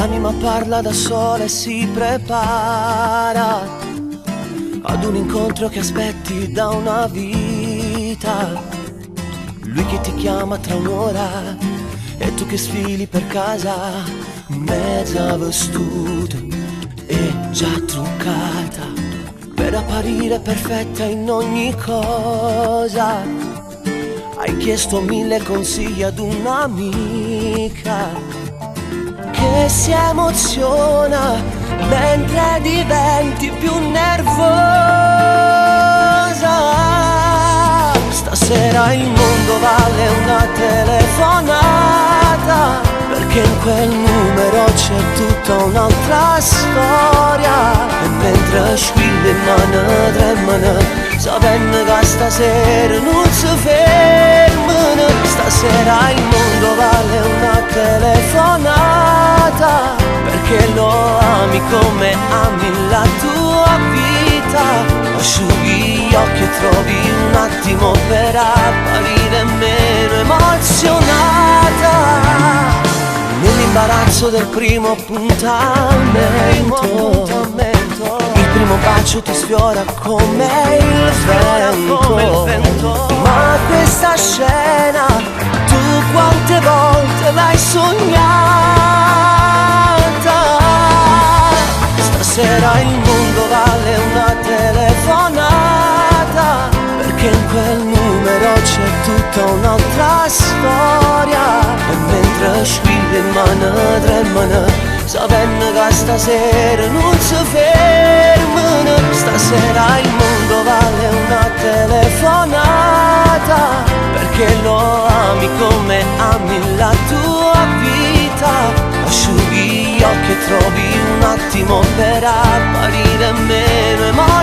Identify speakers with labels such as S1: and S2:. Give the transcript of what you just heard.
S1: L'anima parla da sola e si prepara ad un incontro che aspetti da una vita. Lui che ti chiama tra un'ora e tu che sfili per casa, mezza vestuta e già truccata, per apparire perfetta in ogni cosa. Hai chiesto 1000 consigli ad un'amica che si emoziona mentre diventi più nervosa. Stasera il mondo vale una telefonata, perché in quel numero c'è tutta un'altra storia. E mentre squilla in mano tremano, sapendo che stasera non si fermano. Stasera il mondo vale una telefonata, perché lo ami come ami la tua vita. Asciughi gli occhi e trovi un attimo per apparire meno emozionata. Nell'imbarazzo del primo appuntamento, il primo bacio ti sfiora come il vento. Ma questa scena tu quante volte l'hai sognata? Stasera il mondo vale una telefonata, perché in quel numero c'è tutta un'altra storia. E mentre squilla in mano tremano, sapendo che stasera non si fermano. Stasera il mondo vale una telefonata, perché lo ami come ami la tua vita. Asciughi gli occhi e trovi un attimo per apparire meno emotivo.